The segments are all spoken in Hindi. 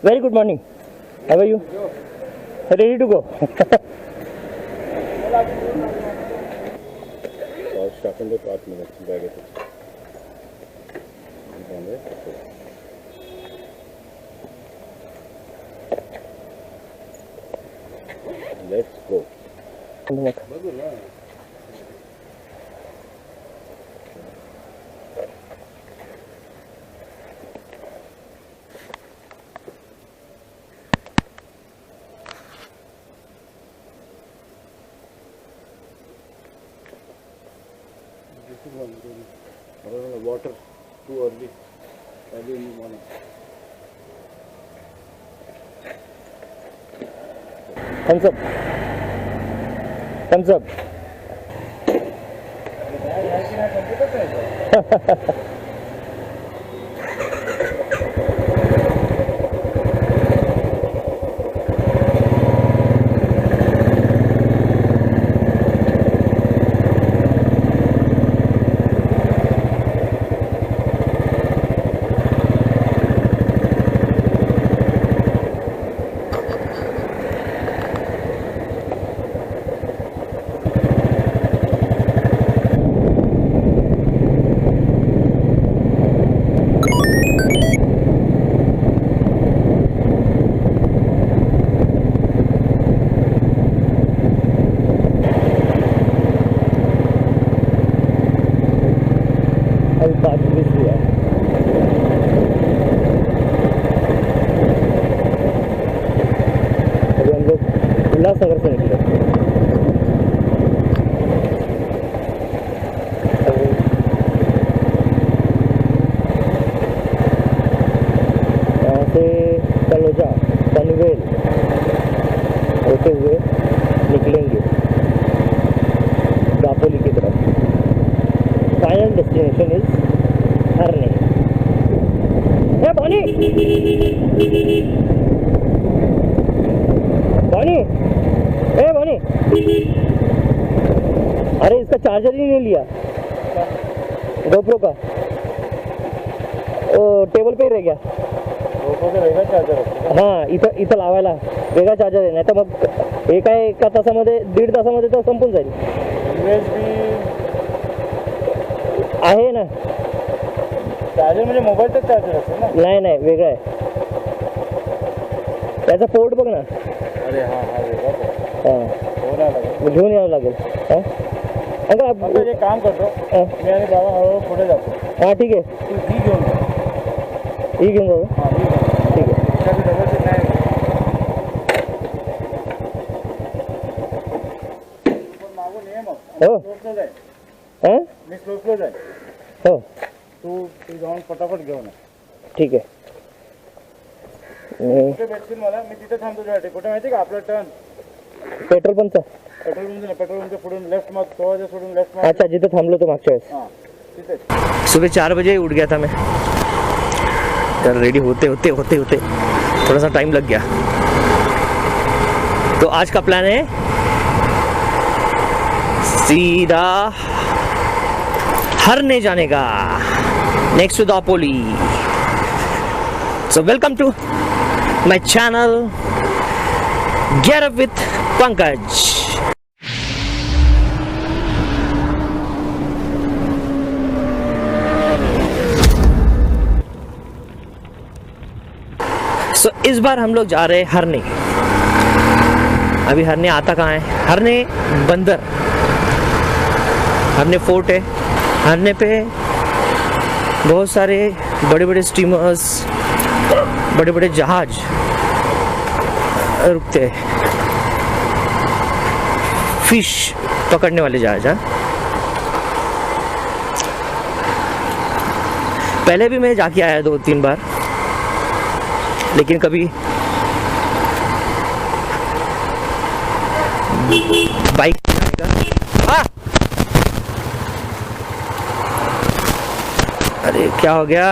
Very good morning. How are you? Ready to go? Let's go. Water too early in the morning. Thumbs up. Thumbs up. अभी बात मिस हुआ अभी हम लोग उल्लासनगर से निकले यहाँ से तलोजा पनवेल होते हुए निकलेंगे दापोली की तरफ फाइनल डेस्टिनेशन इज हरने ए बनी बनी ए बनी अरे इसका चार्जर ही नहीं लिया गोप्रो का ओ टेबल पे ही रह गया वेगळा चार्जर हां इथं लावायला वेगळा चार्जर आहे नाही तर मग एका तासामध्ये 1.5 तासामध्ये तर संपून जाईल आहे ना चार्जर म्हणजे मोबाईलचाच चार्जर असेल ना नाही वेगळा आहे त्याचा पोर्ट बघ ना अरे हा वेगळा हां घेऊन यावं लागेल हां अंकल एक काम करतो मी आणि बाबा हळूहळू पुढे जातो हां ठीक आहे तू ही घेऊन जा ही घेऊन जाऊ ठीक आहे हो हां मी स्लो जाईल हो तू जाऊन पटापट घेऊन ठीक आहे कुठे भेटतील मला मी तिथे थांबतो तुझ्यासाठी कुठे माहिती का आपलं टर्न पेट्रोल पंपचा पेट्रोल पंपच्या पुढून लेफ्ट मग थोड़ा सोडून लेफ्ट मग अच्छा जिथं थांबलो तो मागच्या वेळेस हां तिथे सुबह 4 बजे उठ गया था मैं यार रेडी होते थोड़ा सा टाइम लग गया तो आज का प्लान है सीधा हरने जाने का next to Dapoli so welcome to my channel get up with Pankaj so इस बार हम लोग जा रहे हैं हरने अभी हरने आता कहाँ है हरने बंदर हरने फोर्ट है हरने पे बहुत सारे बड़े बड़े स्टीमर्स बड़े बड़े जहाज रुकते हैं फिश पकड़ने वाले जहाज हाँ पहले भी मैं जाके आया 2-3 बार लेकिन कभी बाइक अरे क्या हो गया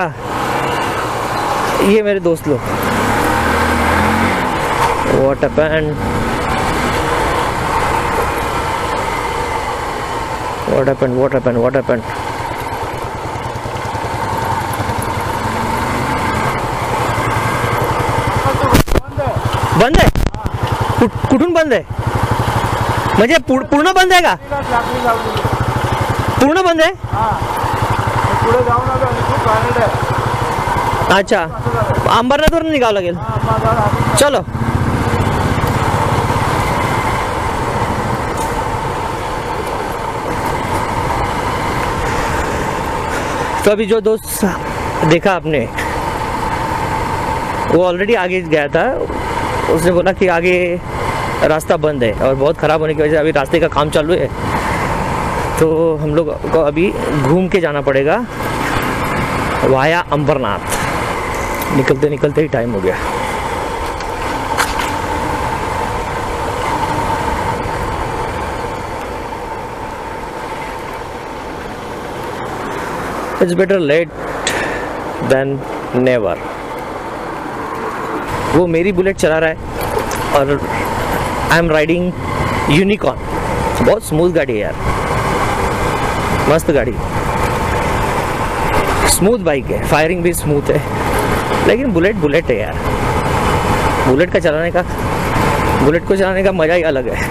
ये मेरे दोस्त लोग What happened? What happened? What happened? What happened? बंद आहे कुठून बंद आहे म्हणजे पूर्ण बंद आहे का लाकडी लावलेली आहे. पूर्ण बंद आहे हा पुढे जाऊ नका आणि खूप घाणेरडं आहे. अच्छा अंबरनाथवरून निघावं लागेल हा, माझा हात- चलो तो अभी जो दोस्त देखा आपने वो ऑलरेडी आगे गया था उसने बोला कि आगे रास्ता बंद है और बहुत ख़राब होने की वजह से अभी रास्ते का काम चालू है तो हम लोग को अभी घूम के जाना पड़ेगा वाया अंबरनाथ निकलते निकलते ही टाइम हो गया it's better late than never वो मेरी बुलेट चला रहा है और आई एम राइडिंग यूनिकॉर्न बहुत स्मूथ गाड़ी है यार मस्त गाड़ी स्मूथ बाइक है फायरिंग भी स्मूथ है लेकिन बुलेट है यार बुलेट को चलाने का मज़ा ही अलग है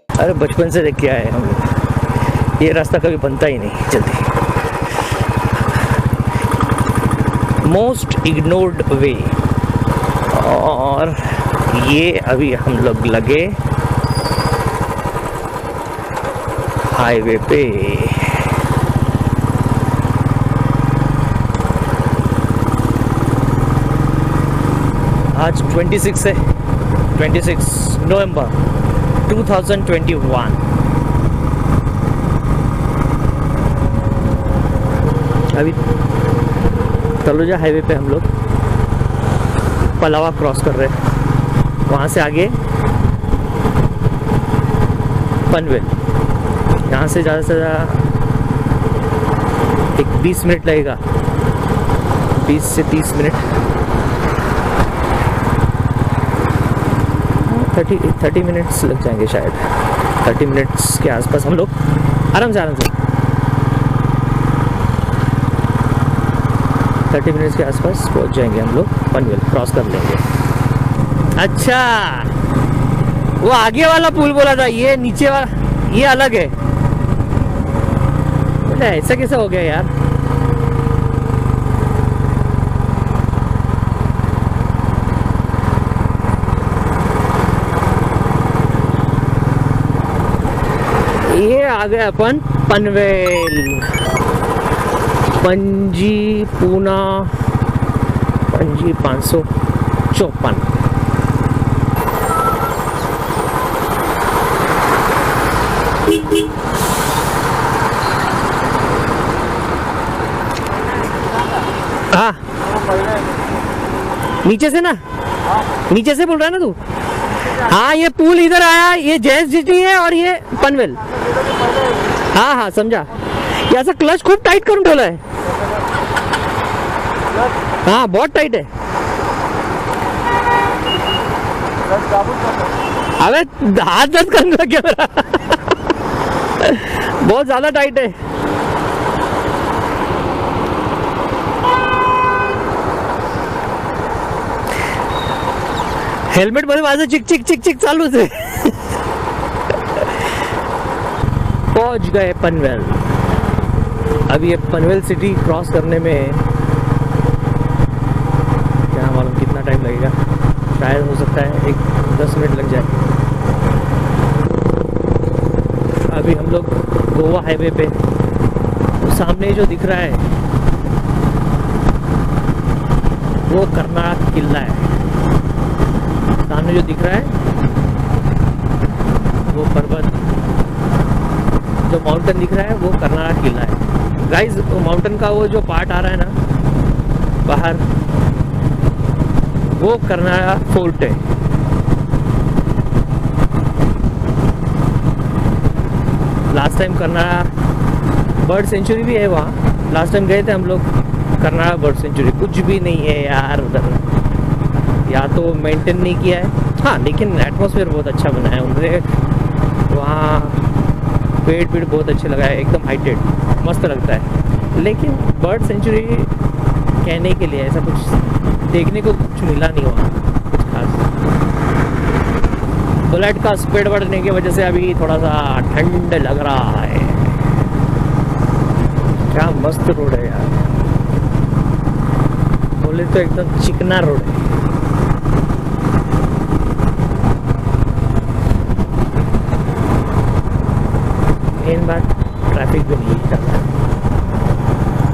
अरे बचपन से देख के आए हम लोग ये रास्ता कभी बनता ही नहीं जल्दी मोस्ट इग्नोर्ड वे और ये अभी हम लोग लगे हाईवे पे आज 26 है 26 नवंबर 2021 अभी तलोजा हाईवे पे हम लोग पलावा क्रॉस कर रहे हैं वहाँ से आगे पनवेल यहाँ से ज़्यादा से ज़्यादा एक 20 मिनट लगेगा 20 से 30 मिनट 30 मिनट्स लग जाएंगे शायद 30 मिनट्स के आसपास हम लोग आराम से 30 मिनट्स के आसपास पहुंच जाएंगे हम लोग पनवेल क्रॉस कर लेंगे अच्छा वो आगे वाला पुल बोला था ये नीचे वाला ये अलग है बोले ऐसा कैसे हो गया यार ये आ गए अपन पनवेल पणजी पूना पणजी 554 हाँ नीचे से ना नीचे से बोल रहा है ना तू हाँ ये पुल इधर आया ये जैस सिटी है और ये पनवेल हाँ हाँ समझा ये ऐसा क्लच खूब टाइट करून ठेवला है हाँ बहुत टाइट है अबे हाथ दर्द करने लग गया मेरा बहुत ज्यादा टाइट है हेल्मेट मध्ये माझं चिक चिक चिक चिक चालूच है पहुंच गए पनवेल अभी ये पनवेल सिटी क्रॉस करने में क्या मालूम कितना टाइम लगेगा शायद हो सकता है 10 मिनट लग जाए अभी हम लोग गोवा हाईवे पे तो सामने जो दिख रहा है वो कर्नाटक किला है सामने जो दिख रहा है वो पर्वत जो माउंटेन दिख रहा है वो कर्नाटक किला है गाइस माउंटेन का वो जो पार्ट आ रहा है ना बाहर वो कर्नाटक फोर्ट है लास्ट टाइम करनाड़ा बर्ड सेंचुरी भी है वहाँ। लास्ट टाइम गए थे हम लोग करनाड़ा बर्ड सेंचुरी, कुछ भी नहीं है यार उधर, या तो मेंटेन नहीं किया है। हाँ लेकिन एटमॉस्फेयर बहुत अच्छा बना है उन्होंने वहाँ, पेड़ बहुत अच्छे लगाए, एकदम हाइटेड, मस्त लगता है। लेकिन बर्ड सेंचुरी कहने के लिए ऐसा कुछ देखने को कुछ मिला नहीं वहाँ कुछ खास। बुलेट का स्पीड बढ़ने की वजह से अभी थोड़ा सा ठंड लग रहा है। क्या मस्त रोड है यार, बोले तो एकदम चिकना रोड है। मेन बात ट्रैफिक भी नहीं है ज़्यादा,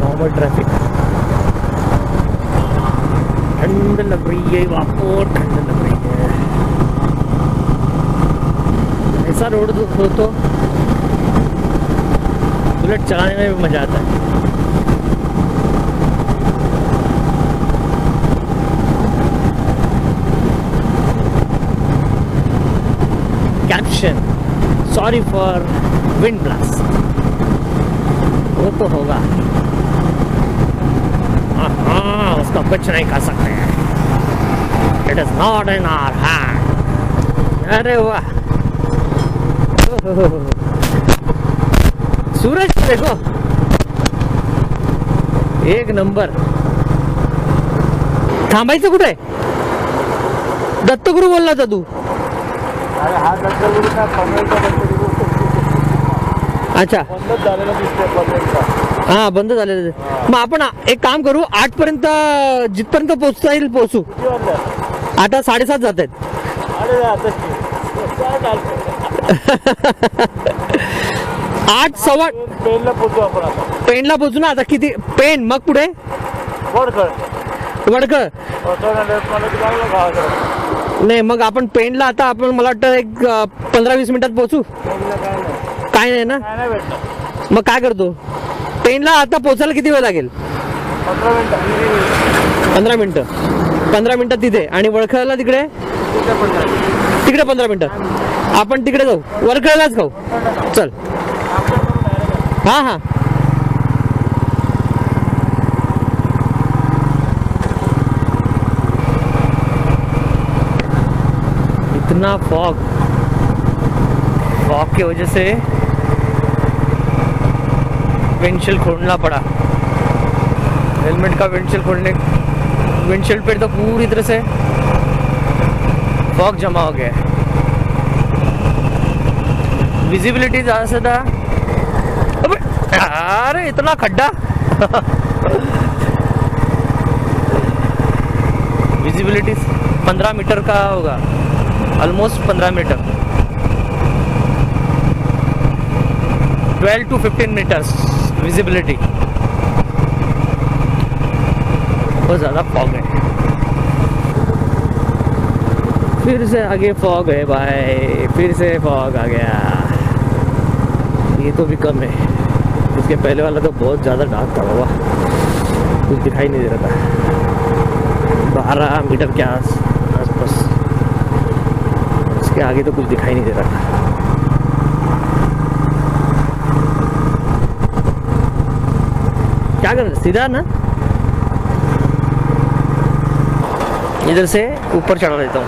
नॉर्मल ट्रैफिक। ठंड लग रही है वहाँ को, ठंड लग रही है। ऐसा रोड हो तो बुलेट चलाने में भी मज़ा आता है। Caption sorry for wind blast, वो तो होगा। हाँ उसका कुछ नहीं कर सकते, it is not in our hand. अरे वाह, सूरज देखो एक नंबर। थांबायचं कुठे? दत्तगुरु बोलला होता तू? अरे हा दत्तगुरु का पनवेलचा दत्तगुरु अच्छा बंदच झालेला दिसतोय पनवेलचा। हा बंद झालेलं आहे। मग आपण एक काम करू, 8 पर्यंत जिथपर्यंत पोहोचता येईल पोहोचू। किती वाजले? आता 7:30 जात आहेत। अरे काय चालतंय? 8 सव्वा पेनला पोहोचू आपण आता। पेनला पोहोचू ना आता। किती पेन मग पुढे वडखळ वडखळ गावाकडे नाही, मग आपण पेनला आता आपण मला वाटतं एक 15-20 मिनिटात पोहोचू। काय नाही ना, काय नाही भेटणार। मग काय करतो, पेनला आता पोहोचायला किती वेळ लागेल? 15 मिनिटं 15 मिनिटात तिथे, आणि वडखळला तिकडे 15 मिनिटं। आपण तिकडे जाऊ, वडखळलाच खाऊ, चल। हाँ हाँ इतना फॉग की वजह से विंडशील्ड खोलना पड़ा। हेलमेट का विंडशील्ड पे तो पूरी तरह से फॉग जमा हो गया है। विजिबिलिटी ज़्यादा से ज़्यादा, अरे इतना खड्डा विजिबिलिटी 15 मीटर का होगा, almost 15 metre, 12 to 15 metres visibility. बहुत ज़्यादा फॉग है, फिर से आगे फॉग है भाई, फिर से फॉग आ गया। ये तो भी कम है, इसके पहले वाला तो बहुत ज़्यादा डार्क था बाबा, कुछ दिखाई नहीं दे रहा था। 12 मीटर के आसपास, इसके आगे तो कुछ दिखाई नहीं दे रहा था। क्या कर, सीधा ना इधर से ऊपर चढ़ा देता हूँ।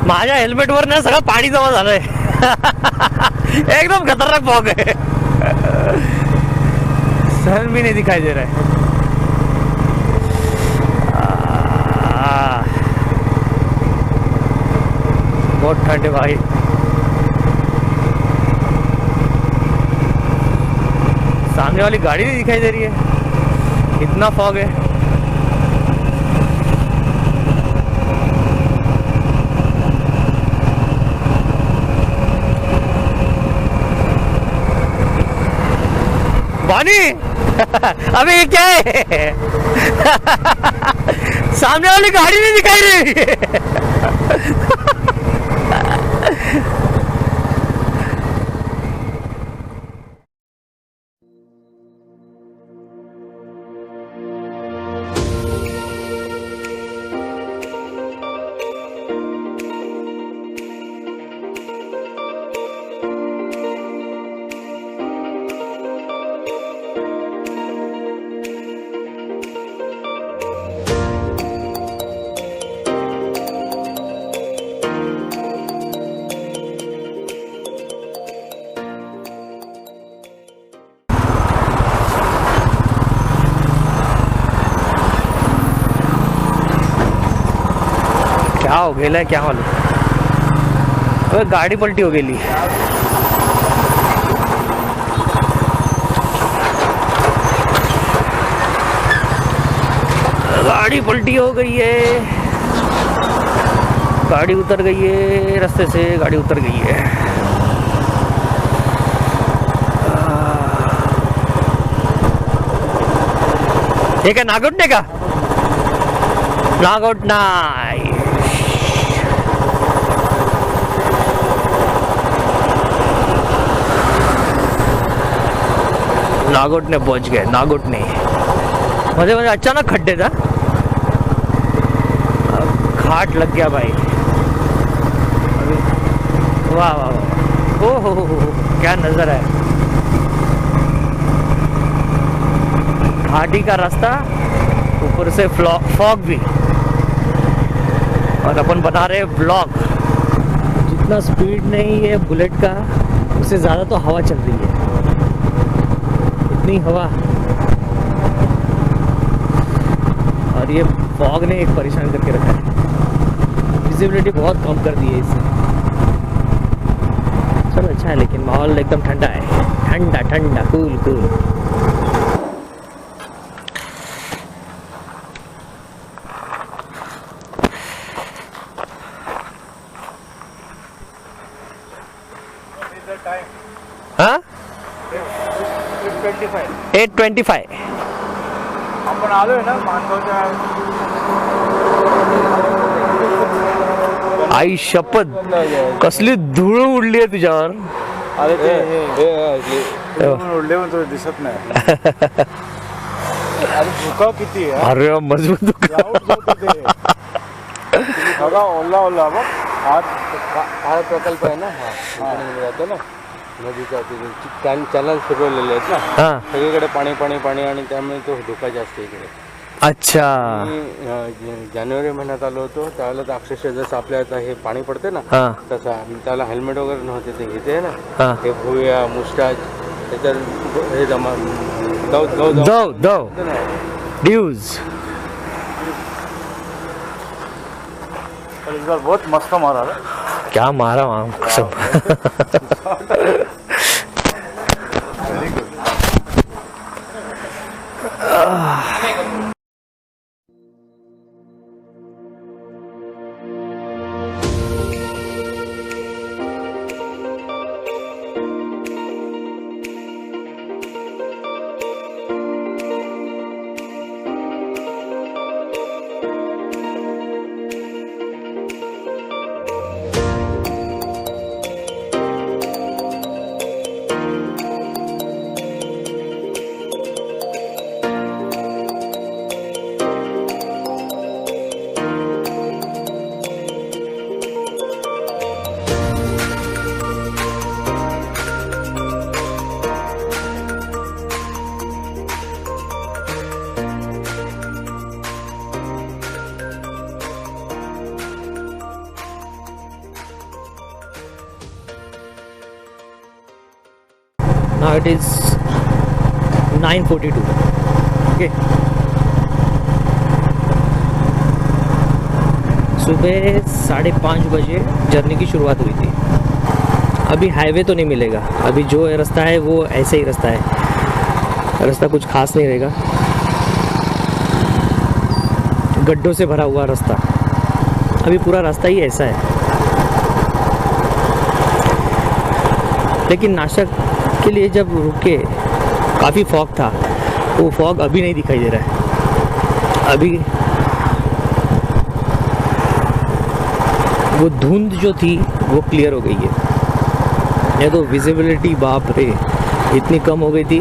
माझ्या हेल्मेटवर ना सगळं पाणी जमा झालंय एकदम खतरनाक फॉग है, सन भी नहीं दिखाई दे रहा है। बहुत ठंड है भाई। सामने वाली गाड़ी नहीं दिखाई दे रही है, इतना फॉग है। बानी अबे ये क्या है सामने वाली गाड़ी नहीं दिखाई दे रही है क्या हो गया है क्या मालूम। अबे गाड़ी पलटी हो गई। गाड़ी पलटी हो गई है, गाड़ी उतर गई है रास्ते से, गाड़ी उतर गई है। ठीक है, नागौटने का नागौटना नागौटने पहुंच गए। नागौटने मजे मजे अचानक खड्डे था, घाट लग गया भाई। वाह वाह वाह, ओ हो क्या नज़र है। घाटी का रास्ता, ऊपर से फॉग भी, और अपन बना रहे ब्लॉग। जितना स्पीड नहीं है बुलेट का, उससे ज़्यादा तो हवा चल रही है। इतनी हवा, और ये फॉग ने एक परेशान करके रखा है। विजिबिलिटी बहुत कम कर दी है इससे। सब अच्छा है, लेकिन माहौल एकदम ठंडा है, ठंडा ठंडा, कूल कूल। हाँ 8:25 आपण आलोय ना मानगावच्या। आई शपथ, कसली धूळ उडली आहे तुझ्यावर। अरे ते उडले पण तो दिसत नाही। अरे धुका किती आहे। अरे मजबूत धुका। बघा ओला ओला बघ, हा प्रकल्प आहे ना, हा जातो ना नदीचा, चॅनल फिरवलेले आहेत ना, हाँ सगळीकडे पाणी पाणी पाणी, आणि त्यामुळे तो धोका जास्त इकडे। अच्छा, जानेवारी महिन्यात आलो होतो त्यावेळेला तर अक्षरशः जसं आपल्या आता हे पाणी पडते ना, हाँ तसा त्याला हेल्मेट वगैरे नव्हते, ते घेते ना, हाँ हे भुया मुस्टाच त्याच्यात हे जमा दव दव दो दो ड्यूज। इस बार बहुत मस्त मारा है। क्या मारा वहाँ सब। Very good. Now it is 9:42. Okay. सुबह 5:30 बजे जर्नी की शुरुआत हुई थी। अभी हाईवे तो नहीं मिलेगा, अभी जो रास्ता है वो ऐसे ही रास्ता है, रास्ता कुछ खास नहीं रहेगा, गड्ढों से भरा हुआ रास्ता। अभी पूरा रास्ता ही ऐसा है। लेकिन नाशक के लिए जब रुके, काफ़ी फॉग था, वो फॉग अभी नहीं दिखाई दे रहा है। अभी वो धुंध जो थी वो क्लियर हो गई है। ये तो विजिबिलिटी बाप रे इतनी कम हो गई थी।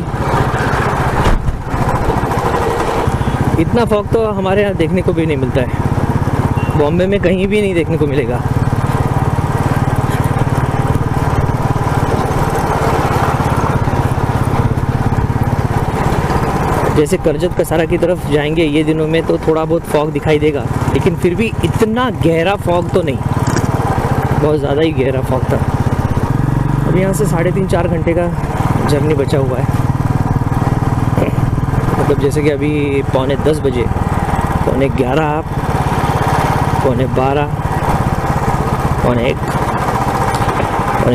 इतना फॉग तो हमारे यहाँ देखने को भी नहीं मिलता है, बॉम्बे में कहीं भी नहीं देखने को मिलेगा। जैसे करजत कसारा की तरफ जाएंगे ये दिनों में तो थोड़ा बहुत फॉग दिखाई देगा, लेकिन फिर भी इतना गहरा फॉग तो नहीं, बहुत ज़्यादा ही गहरा फॉग था। अब यहाँ से 3.5-4 घंटे का जर्नी बचा हुआ है। मतलब जैसे कि अभी 9:45 बजे, 11:45, 12:45,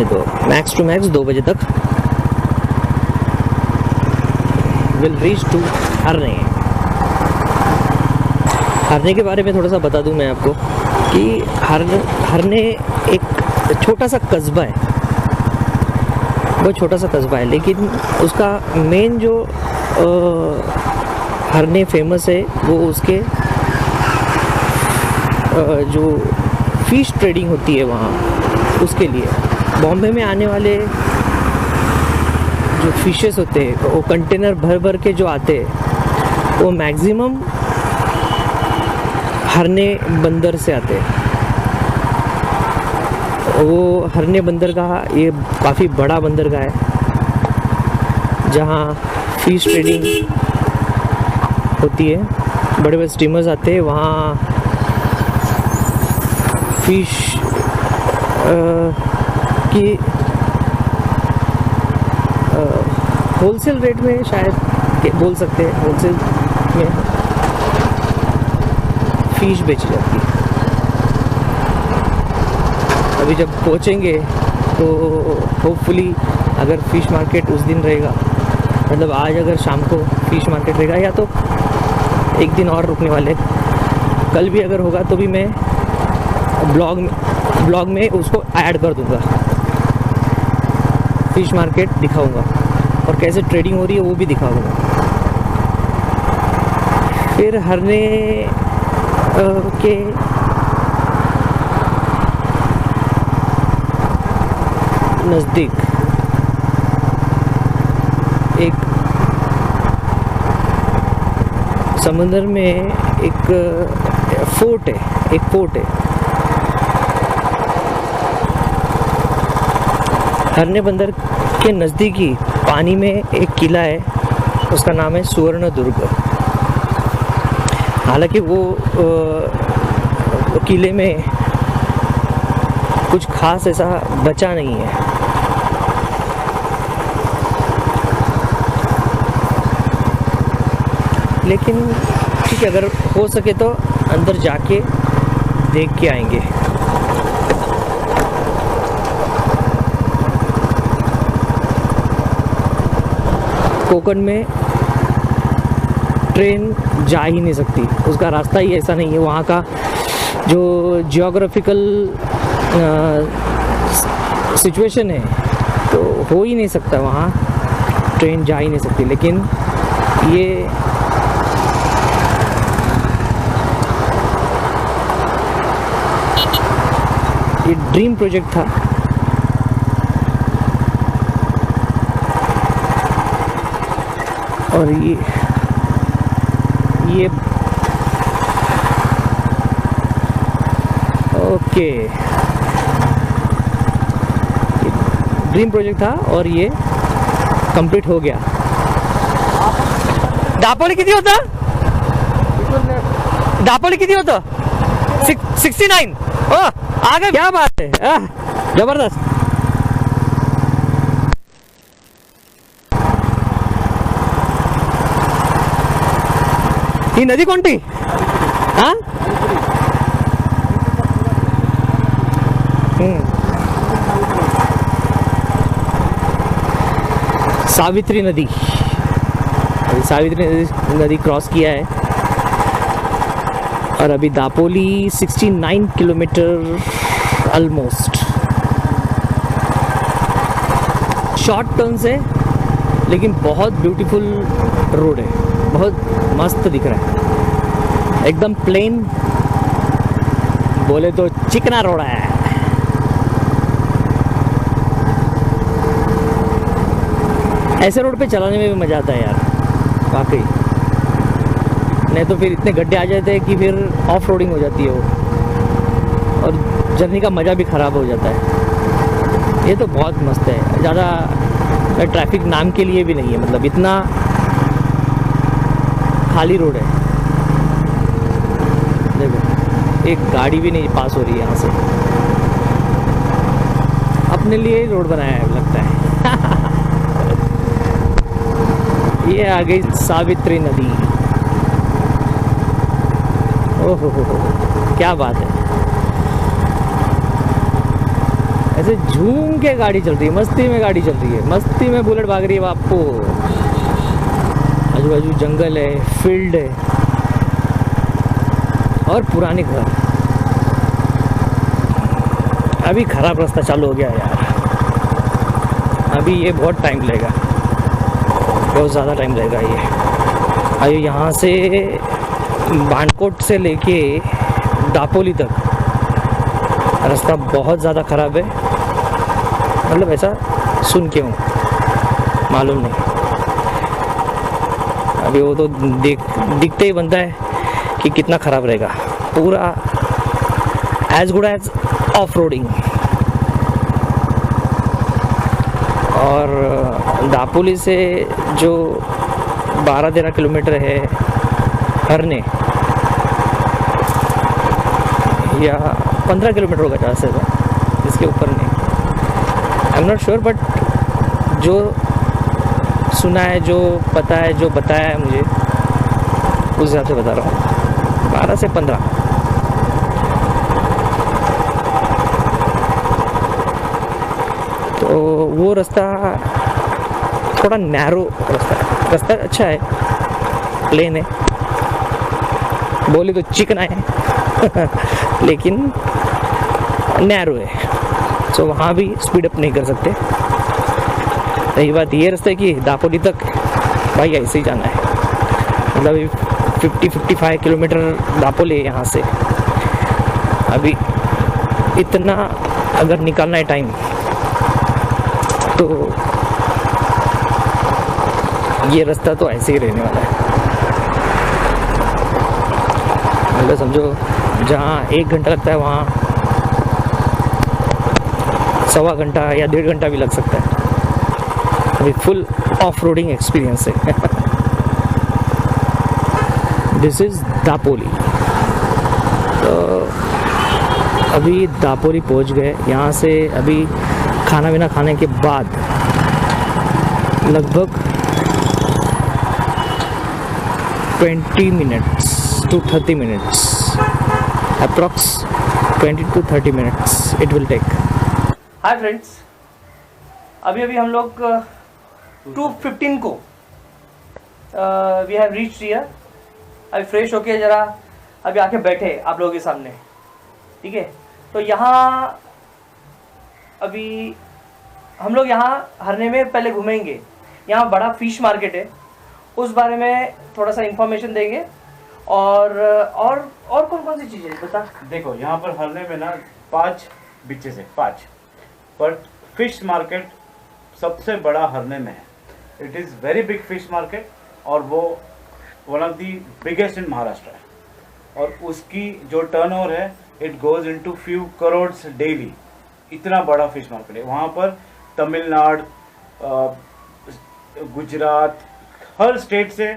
2 मैक्स टू मैक्स 2 बजे तक विल रीच टू हरने। हरने के बारे में थोड़ा सा बता दूं मैं आपको कि हरने एक छोटा सा कस्बा है, बहुत छोटा सा कस्बा है, लेकिन उसका मेन जो हरने फेमस है वो उसके जो फिश ट्रेडिंग होती है वहाँ, उसके लिए। बॉम्बे में आने वाले जो फिशेस होते हैं वो कंटेनर भर भर के जो आते हैं वो मैक्सिमम हरने बंदर से आते हैं। वो हरने बंदरगाह ये काफ़ी बड़ा बंदरगाह है जहाँ फिश ट्रेडिंग होती है। बड़े बड़े स्टीमर्स आते हैं वहाँ फिश की होलसेल रेट में शायद बोल सकते हैं, होलसेल में फिश बेची जाती है। अभी जब पहुँचेंगे तो होपफुली अगर फ़िश मार्केट उस दिन रहेगा, मतलब आज अगर शाम को फ़िश मार्केट रहेगा या तो एक दिन और रुकने वाले, कल भी अगर होगा तो भी मैं ब्लॉग में उसको ऐड कर दूंगा, फ़िश मार्केट दिखाऊंगा और कैसे ट्रेडिंग हो रही है वो भी दिखाऊंगा। फिर हरने के नज़दीक एक समुंदर में एक फोर्ट है। हरने बंदर के नज़दीकी पानी में एक किला है, उसका नाम है सुवर्ण दुर्ग। हालांकि वो किले में कुछ खास ऐसा बचा नहीं है, लेकिन ठीक है, अगर हो सके तो अंदर जाके देख के आएंगे। कोकण में ट्रेन जा ही नहीं सकती, उसका रास्ता ही ऐसा नहीं है। वहाँ का जो जियोग्राफिकल सिचुएशन है तो हो ही नहीं सकता, वहाँ ट्रेन जा ही नहीं सकती। लेकिन ये ड्रीम प्रोजेक्ट था। और ये ओके, ड्रीम प्रोजेक्ट था और ये कंप्लीट हो गया। दापोली किती होता? दापोली किती होता? 69। ओह, आ गए, क्या बात है, जबरदस्त। ही नदी कोणती? हाँ, सावित्री नदी। अभी सावित्री नदी क्रॉस किया है और अभी Dapoli 69 kilometre almost. Short turns है लेकिन बहुत ब्यूटीफुल रोड है, बहुत मस्त दिख रहा है, एकदम प्लेन, बोले तो चिकना रोड है। ऐसे रोड पे चलाने में भी मज़ा आता है यार, वाकई। नहीं तो फिर इतने गड्ढे आ जाते हैं कि फिर ऑफ रोडिंग हो जाती है वो, और जर्नी का मज़ा भी ख़राब हो जाता है। ये तो बहुत मस्त है, ज़्यादा ट्रैफिक नाम के लिए भी नहीं है, मतलब इतना खाली रोड है। देखो, एक गाड़ी भी नहीं पास हो रही है यहाँ से। अपने लिए रोड बनाया है लगता है। ये आ गई सावित्री नदी। ओहो हो, क्या बात है। ऐसे झूम के गाड़ी चल रही है, मस्ती में गाड़ी चल रही है, मस्ती में बुलेट भाग रही है बापू। आजू बाजू जंगल है, फील्ड है और पुराने घर। अभी खराब रास्ता चालू हो गया यार, अभी ये बहुत टाइम लगेगा, बहुत ज़्यादा टाइम लगेगा ये। अभी यहाँ से बानकोट से लेके दापोली तक रास्ता बहुत ज़्यादा ख़राब है, मतलब ऐसा सुन के हूँ, मालूम नहीं। अभी वो तो दिखते ही बनता है कि कितना ख़राब रहेगा, पूरा as good as off roading. और दापोली से जो 12-13 किलोमीटर है हरने, या 15 किलोमीटर होगा ज़्यादा से ज़्यादा, इसके ऊपर नहीं, I am not sure, but जो सुना है, जो पता है, जो बताया है मुझे, उस हिसाब से बता रहा हूँ, 12 से 15। तो वो रास्ता थोड़ा नैरो रास्ता अच्छा है, प्लेन है, बोले तो चिकना है लेकिन नैरो है, तो वहाँ भी स्पीड अप नहीं कर सकते। रही बात ये रास्ते की, दापोली तक भाई ऐसे ही जाना है, मतलब 50-55 किलोमीटर दापोली है यहाँ से। अभी इतना अगर निकालना है टाइम तो ये रास्ता तो ऐसे ही रहने वाला है, मतलब समझो जहाँ 1 घंटा लगता है वहाँ 1.25 घंटा या 1.5 घंटा भी लग सकता है। अभी फुल ऑफ रोडिंग एक्सपीरियंस है दिस इज़ दापोली। तो अभी दापोली पहुँच गए, यहाँ से अभी खाना पीना खाने के बाद लगभग 20 minutes to 30 minutes, approx 20 to 30 minutes it will take. Hi friends, अभी हम लोग 2:15 को वी हैव रीच्ड हियर। अभी फ्रेश होके ज़रा अभी आके बैठे आप लोगों के सामने, ठीक है। तो यहाँ अभी हम लोग यहाँ हरने में पहले घूमेंगे, यहाँ बड़ा फिश मार्केट है, उस बारे में थोड़ा सा इंफॉर्मेशन देंगे। और कौन कौन सी चीज़ें बता। देखो यहाँ पर हरने में ना 5 बीचेस है, 5, पर फिश मार्केट सबसे बड़ा हरने में है। It is very big fish market और वो one of the biggest in Maharashtra है, और उसकी जो टर्नओवर है it goes into few crores daily. इतना बड़ा फिश मार्केट है वहाँ पर। तमिलनाडु, गुजरात, हर स्टेट से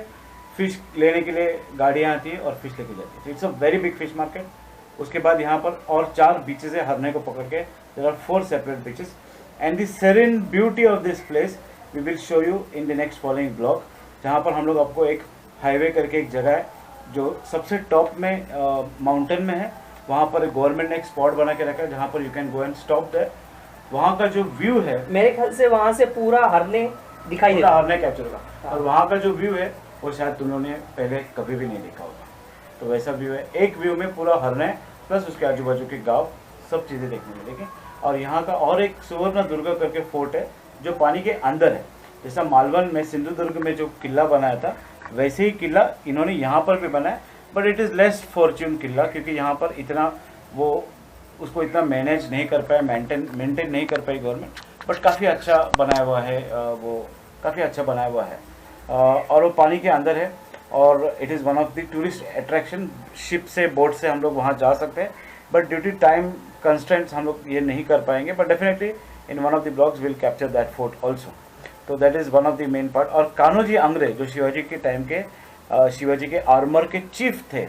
फिश लेने के लिए गाड़ियाँ आती है और फिश लेके जाती है। It's a very big fish market. उसके बाद यहाँ पर और 4 बीचेस है हरने को पकड़ के। There are 4 separate beaches and the serene beauty of this place we will show you in the next following blog, जहाँ पर हम लोग आपको एक हाईवे करके एक जगह है जो सबसे टॉप में माउंटेन में है, वहाँ पर गवर्नमेंट ने एक स्पॉट बना के रखा है जहाँ पर you can go and stop there. वहाँ का जो व्यू है, मेरे ख्याल से वहाँ से पूरा हरने दिखाई देता, हरने कैप्चर का, और वहाँ का जो व्यू है वो शायद तुम लोगों ने पहले कभी भी नहीं देखा होगा। तो वैसा व्यू है, एक व्यू में पूरा हरने प्लस उसके आजू बाजू के गाँव सब चीज़ें देखने मिलेगी। और यहाँ का और एक सुवर्ण दुर्ग करके फोर्ट है जो पानी के अंदर है। जैसा मालवन में सिंधुदुर्ग में जो किला बनाया था वैसे ही किला इन्होंने यहाँ पर भी बनाया, but it is less fortune किला, क्योंकि यहाँ पर इतना वो उसको इतना मैनेज नहीं कर पाया, मेंटेन नहीं कर पाई गवर्नमेंट, बट काफ़ी अच्छा बनाया हुआ है, वो काफ़ी अच्छा बनाया हुआ है। और वो पानी के अंदर है और it is one of the tourist attraction. Ship से, बोट से हम लोग वहाँ जा सकते हैं, but due to time constraints हम लोग ये नहीं कर पाएंगे, but definitely in one of the blogs will capture that fort also. तो that is one of the main part. और कान्होजी आंग्रे जो शिवाजी के टाइम के शिवाजी के आर्मर के चीफ थे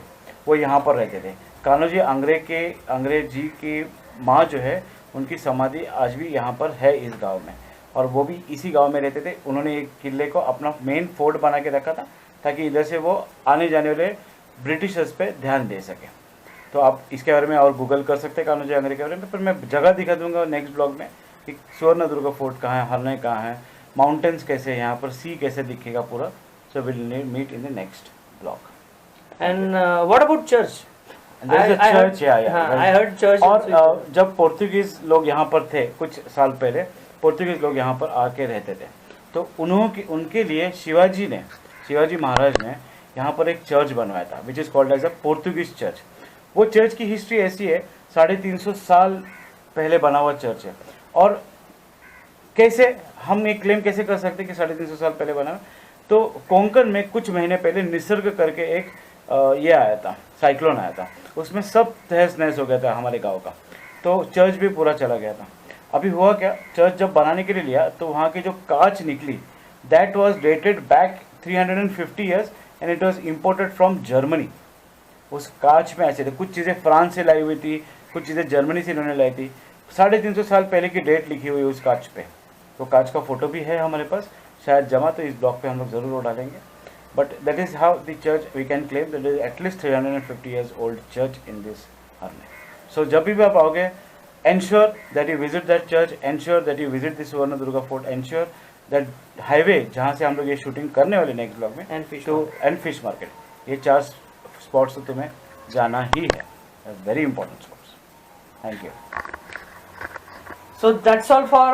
वो यहाँ पर रहते थे। कान्होजी आंग्रे जी की माँ जो है उनकी समाधि आज भी यहाँ पर है इस गांव में, और वो भी इसी गांव में रहते थे। उन्होंने एक किले को अपना मेन फोर्ट बना के रखा था ताकि इधर से वो आने जाने वाले ब्रिटिशर्स पे ध्यान दे सके। तो आप इसके बारे में और गूगल कर सकते हैं कान्होजी आंग्रे के बारे में, पर मैं जगह दिखा दूंगा नेक्स्ट ब्लॉग में कि सुवर्णदुर्ग फोर्ट कहाँ है, हरने कहाँ है, माउंटेन्स कैसे हैं यहाँ पर, सी कैसे दिखेगा पूरा. So will meet in the next blog. And what about church? I heard- I heard church. और जब पोर्तुगीज लोग यहाँ पर थे कुछ साल पहले, पोर्तुगीज लोग यहाँ पर आके रहते थे, तो उनके लिए शिवाजी महाराज ने यहाँ पर एक चर्च बनवाया था, which is called as a Portuguese church. वो चर्च की हिस्ट्री ऐसी है, 350 साल पहले बना हुआ चर्च है. और कैसे हम एक क्लेम कैसे कर सकते हैं कि 350 साल पहले बना है? तो कोंकण में कुछ महीने पहले निसर्ग करके एक ये आया था, साइक्लोन आया था, उसमें सब तहस नहस हो गया था हमारे गांव का, तो चर्च भी पूरा चला गया था. अभी हुआ क्या, चर्च जब बनाने के लिए लिया तो वहाँ की जो कांच निकली, that was dated back 350 years and it was imported from Germany. उस कांच में ऐसे थे, कुछ चीज़ें फ्रांस से लाई हुई थी, कुछ चीज़ें जर्मनी से इन्होंने लाई थी. 350 साल पहले की डेट लिखी हुई है उस कांच पे. तो कांच का फोटो भी है हमारे पास, शायद जमा, तो इस ब्लॉग पे हम लोग ज़रूर वो डालेंगे. But that is how the church we can claim that is at least 350 years old church in this Harne. So जब भी आप आओगे, ensure that you visit that church, ensure that you visit the Suvarnadurg fort, ensure that highway जहाँ से हम लोग ये शूटिंग करने वाले नेक्स्ट ब्लॉग में, एंड फिश मार्केट, ये 4 स्पॉट्स तो तुम्हें जाना ही है, very important spots. Thank you. So that's all for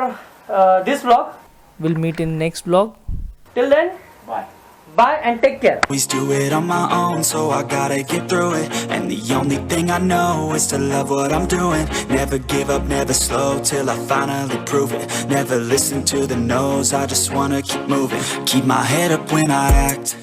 this vlog. We'll meet in next vlog. Till then, bye. bye and take care. Always do it on my own, so I gotta get through it. And the only thing I know is to love what I'm doing. Never give up, never slow, till I finally prove it. Never listen to the no's, I just wanna keep moving. Keep my head up when I act.